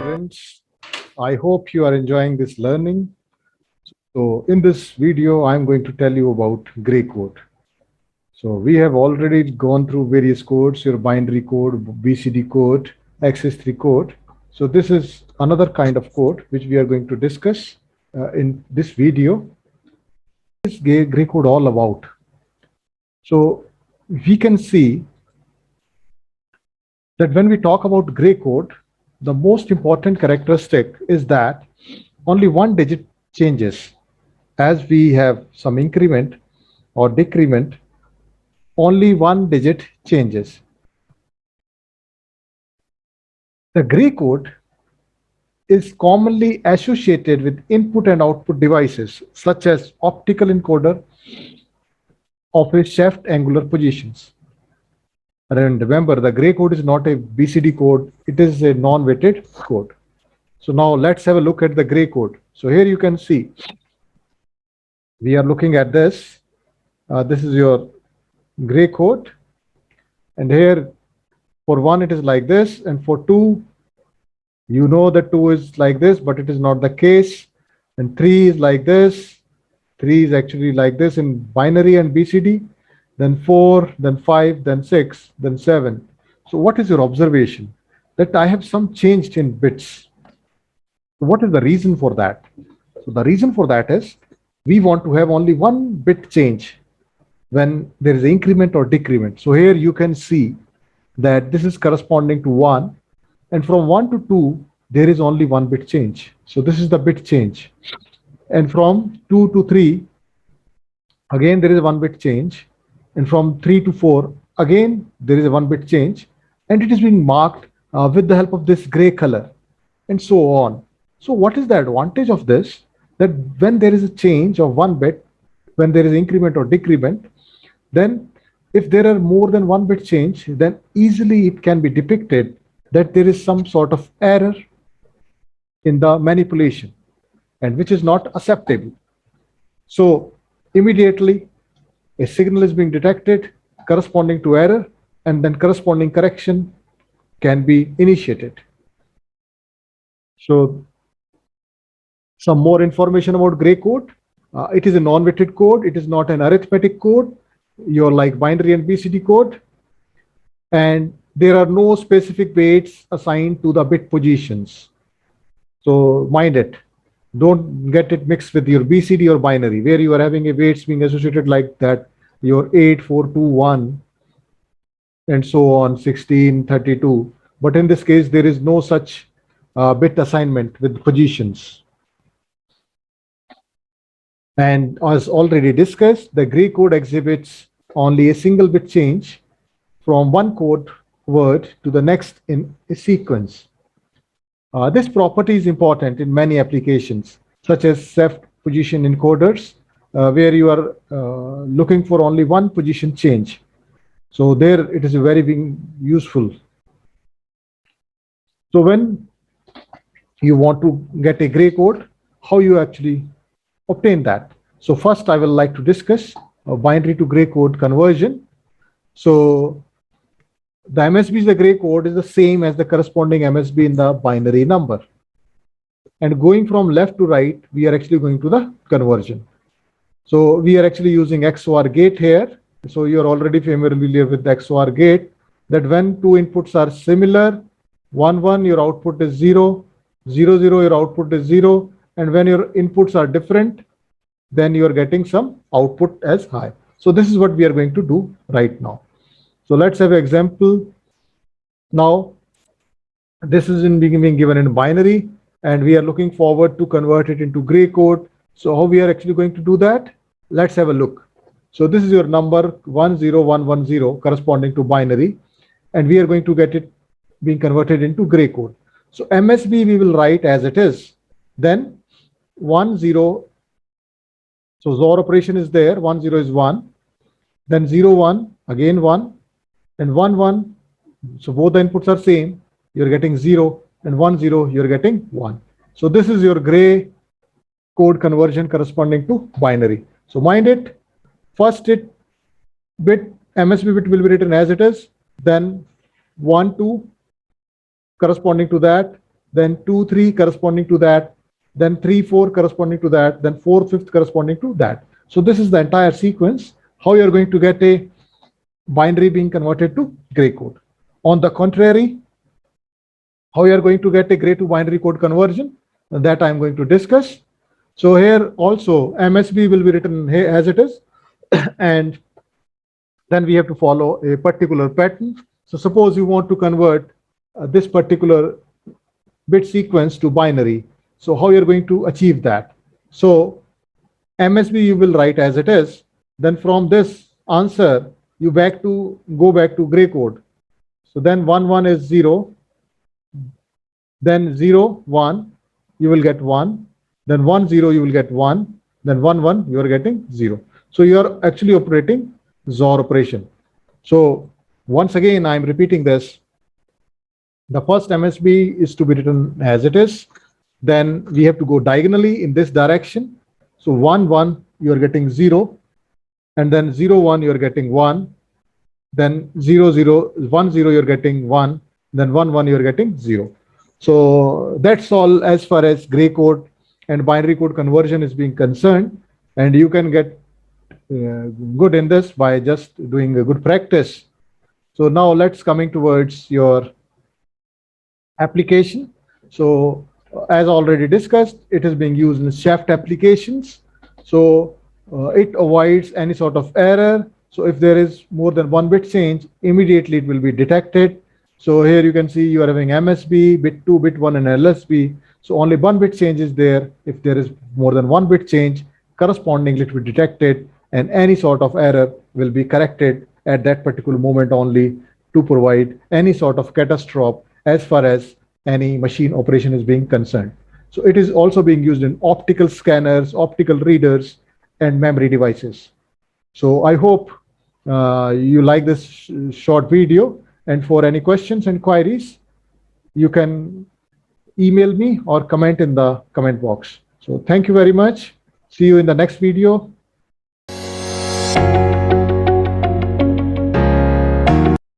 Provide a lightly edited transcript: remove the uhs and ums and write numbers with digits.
students. I hope you are enjoying this learning. So in this video, I'm going to tell you about gray code. So we have already gone through various codes, your binary code, BCD code, XS3 code. So this is another kind of code which we are going to discuss in this video. What is gray code all about? So we can see that when we talk about gray code, the most important characteristic is that only one digit changes. As we have some increment or decrement, only one digit changes. The gray code is commonly associated with input and output devices such as optical encoder of a shaft angular positions. And remember, the gray code is not a BCD code, it is a non-weighted code. So now let's have a look at the gray code. So here you can see, we are looking at this. This is your gray code. And here for 1, it is like this. And for 2, you know that 2 is like this, but it is not the case. And 3 is like this. 3 is actually like this in binary and BCD. Then 4, then 5, then 6, then 7. So what is your observation? That I have some changed in bits. So what is the reason for that? So the reason for that is we want to have only one bit change when there is increment or decrement. So here you can see that this is corresponding to 1, and from 1 to 2 there is only one bit change. So this is the bit change. And from 2 to 3 again there is one bit change, and from 3 to 4 again there is a one bit change, and it is being marked with the help of this gray color, and so on. So what is the advantage of this? That when there is a change of one bit, when there is increment or decrement, then if there are more than one bit change, then easily it can be depicted that there is some sort of error in the manipulation, and which is not acceptable. So immediately a signal is being detected corresponding to error, and then corresponding correction can be initiated. So some more information about gray code. It is a non-weighted code. It is not an arithmetic code. You're like binary and BCD code. And there are no specific weights assigned to the bit positions. So mind it. Don't get it mixed with your BCD or binary, where you are having a weights being associated like that, your 8, 4, 2, 1, and so on, 16, 32. But in this case, there is no such bit assignment with positions. And as already discussed, the gray code exhibits only a single bit change from one code word to the next in a sequence. This property is important in many applications, such as shaft position encoders, where you are looking for only one position change. So there it is very being useful. So when you want to get a gray code, how you actually obtain that? So first I will like to discuss a binary to gray code conversion. So the MSB is the gray code is the same as the corresponding MSB in the binary number. And going from left to right, we are actually going to the conversion. So we are actually using XOR gate here. So you're already familiar with the XOR gate, that when two inputs are similar, 1, 1, your output is 0, 0, 0, your output is 0. And when your inputs are different, then you are getting some output as high. So this is what we are going to do right now. So let's have an example. Now, this is being given in binary, and we are looking forward to convert it into gray code. So how we are actually going to do that? Let's have a look. So this is your number 10110 corresponding to binary, and we are going to get it being converted into gray code. So MSB we will write as it is. Then 1, 0. So XOR operation is there. 1, 0 is 1. Then 0, 1, again 1, and 1, 1. So both the inputs are same. You're getting 0, and 1, 0, you're getting 1. So this is your gray code conversion corresponding to binary. So mind it, first bit MSB bit will be written as it is, then 1, 2 corresponding to that, then 2, 3 corresponding to that, then 3, 4 corresponding to that, then 4, 5th corresponding to that. So this is the entire sequence, how you're going to get a binary being converted to gray code. On the contrary, how you are going to get a gray to binary code conversion, that I'm going to discuss. So here also MSB will be written here as it is, and then we have to follow a particular pattern. So suppose you want to convert this particular bit sequence to binary. So how you're going to achieve that? So MSB you will write as it is. Then from this answer, you go back to gray code. So then 1, 1 is 0. Then 0, 1, you will get 1. Then 1, 0, you will get 1. Then 1, 1, you are getting 0. So you are actually operating XOR operation. So once again, I'm repeating this. The first MSB is to be written as it is. Then we have to go diagonally in this direction. So 1, 1, you are getting 0. And then 0, 1, you are getting 1. Then 0, 0, 1, 0, you're getting 1. Then 1, 1, you're getting 0. So that's all as far as gray code and binary code conversion is being concerned. And you can get good in this by just doing a good practice. So now let's coming towards your application. So as already discussed, it is being used in shaft applications. So it avoids any sort of error. So if there is more than 1 bit change, immediately it will be detected. So here you can see you are having MSB, bit 2, bit 1, and LSB. So only 1 bit change is there. If there is more than 1 bit change, correspondingly it will be detected, and any sort of error will be corrected at that particular moment only to provide any sort of catastrophe as far as any machine operation is being concerned. So it is also being used in optical scanners, optical readers, and memory devices. So I hope you like this short video, and for any questions and queries, you can email me or comment in the comment box. So thank you very much. See you in the next video.